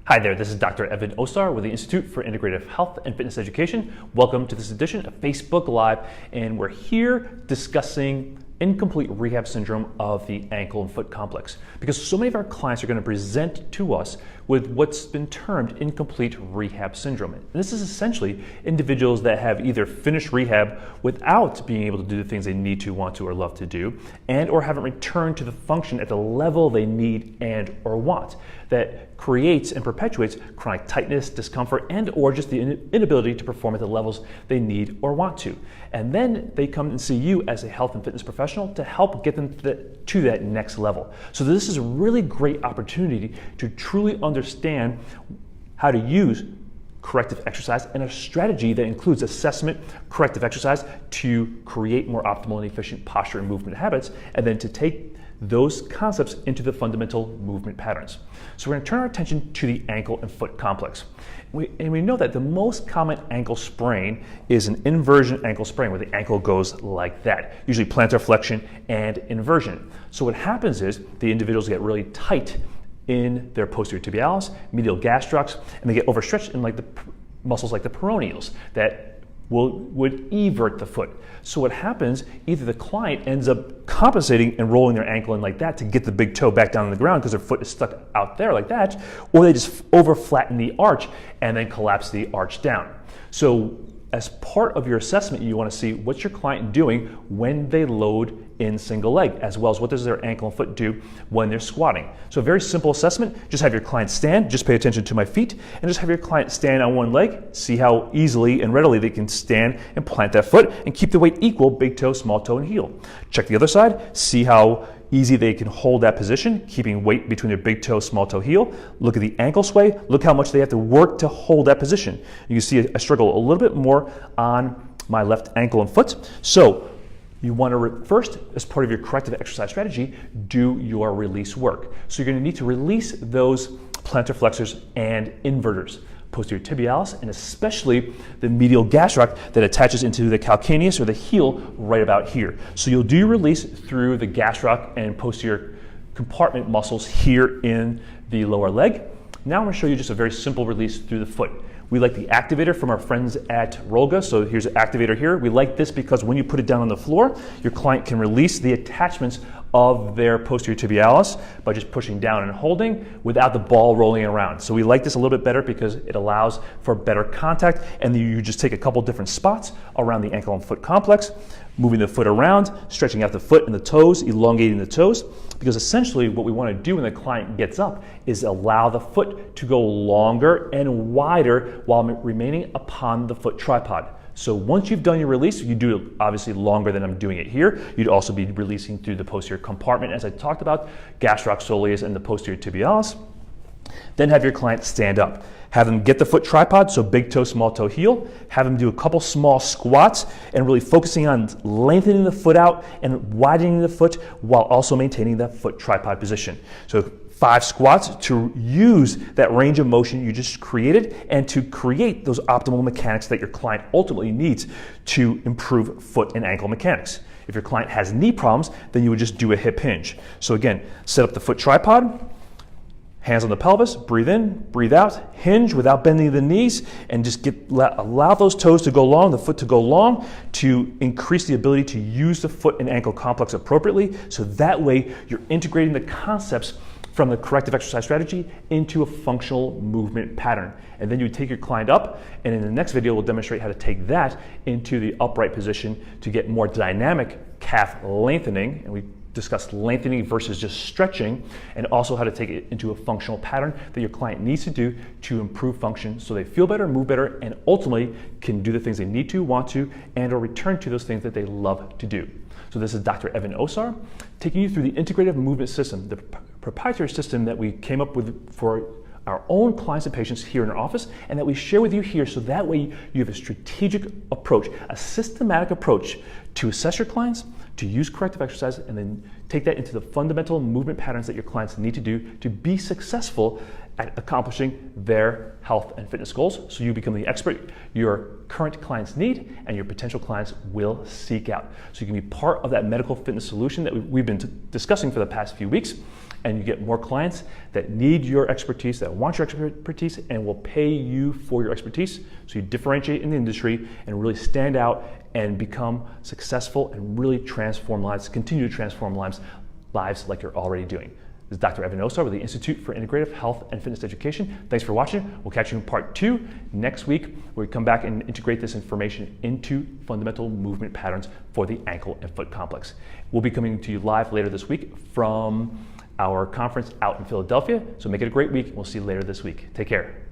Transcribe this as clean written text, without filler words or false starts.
Hi there, this is Dr. Evan Osar with the Institute for Integrative Health and Fitness Education. Welcome to this edition of Facebook Live, and we're here discussing incomplete rehab syndrome of the ankle and foot complex, because so many of our clients are going to present to us with what's been termed incomplete rehab syndrome. And this is essentially individuals that have either finished rehab without being able to do the things they need to, want to, or love to do, and or haven't returned to the function at the level they need and or want. That creates and perpetuates chronic tightness, discomfort, and or just the inability to perform at the levels they need or want to. And then they come and see you as a health and fitness professional to help get them to that next level. So this is a really great opportunity to truly understand how to use corrective exercise and a strategy that includes assessment, corrective exercise to create more optimal and efficient posture and movement habits, and then to take those concepts into the fundamental movement patterns. So we're going to turn our attention to the ankle and foot complex. We know that the most common ankle sprain is an inversion ankle sprain, where the ankle goes like that, usually plantar flexion and inversion. So what happens is the individuals get really tight in their posterior tibialis, medial gastrocs, and they get overstretched in like the muscles like the peroneals that would evert the foot. So what happens, either the client ends up compensating and rolling their ankle in like that to get the big toe back down on the ground because their foot is stuck out there like that, or they just over flatten the arch and then collapse the arch down. So as part of your assessment, you want to see what's your client doing when they load in single leg, as well as what does their ankle and foot do when they're squatting. So a very simple assessment, just have your client stand, just pay attention to my feet, and just have your client stand on one leg, see how easily and readily they can stand and plant that foot and keep the weight equal, big toe, small toe, and heel. Check the other side, see how easy they can hold that position, keeping weight between their big toe, small toe, heel. Look at the ankle sway, look how much they have to work to hold that position. You can see I struggle a little bit more on my left ankle and foot. So you want to first, as part of your corrective exercise strategy, do your release work. So you're going to need to release those plantar flexors and inverters, posterior tibialis, and especially the medial gastroc that attaches into the calcaneus or the heel right about here. So you'll do your release through the gastroc and posterior compartment muscles here in the lower leg. Now I'm going to show you just a very simple release through the foot. We like the activator from our friends at Rolga. So here's an activator here. We like this because when you put it down on the floor, your client can release the attachments of their posterior tibialis by just pushing down and holding without the ball rolling around. So we like this a little bit better because it allows for better contact, and you just take a couple different spots around the ankle and foot complex, moving the foot around, stretching out the foot and the toes, elongating the toes, because essentially what we want to do when the client gets up is allow the foot to go longer and wider while remaining upon the foot tripod. So once you've done your release, you do it obviously longer than I'm doing it here. You'd also be releasing through the posterior compartment, as I talked about, gastroc soleus and the posterior tibialis. Then have your client stand up. Have them get the foot tripod, so big toe, small toe, heel. Have them do a couple small squats and really focusing on lengthening the foot out and widening the foot while also maintaining that foot tripod position. So 5 squats to use that range of motion you just created and to create those optimal mechanics that your client ultimately needs to improve foot and ankle mechanics. If your client has knee problems, then you would just do a hip hinge. So again, set up the foot tripod, hands on the pelvis, breathe in, breathe out, hinge without bending the knees, and just allow those toes to go long, the foot to go long, to increase the ability to use the foot and ankle complex appropriately. So that way you're integrating the concepts from the corrective exercise strategy into a functional movement pattern. And then you take your client up, and in the next video we'll demonstrate how to take that into the upright position to get more dynamic calf lengthening, and we discussed lengthening versus just stretching, and also how to take it into a functional pattern that your client needs to do to improve function so they feel better, move better, and ultimately can do the things they need to, want to, and or return to those things that they love to do. So this is Dr. Evan Osar taking you through the Integrative Movement System, the proprietary system that we came up with for our own clients and patients here in our office, and that we share with you here, so that way you have a strategic approach, a systematic approach to assess your clients, to use corrective exercise, and then take that into the fundamental movement patterns that your clients need to do to be successful at accomplishing their health and fitness goals, so you become the expert your current clients need and your potential clients will seek out. So you can be part of that medical fitness solution that we've been discussing for the past few weeks. and you get more clients that need your expertise, that want your expertise, and will pay you for your expertise. So you differentiate in the industry and really stand out and become successful and really transform lives, continue to transform lives like you're already doing. This is Dr. Evan Osar with the Institute for Integrative Health and Fitness Education. Thanks for watching. We'll catch you in part 2 next week, where we come back and integrate this information into fundamental movement patterns for the ankle and foot complex. We'll be coming to you live later this week from our conference out in Philadelphia. So make it a great week. We'll see you later this week. Take care.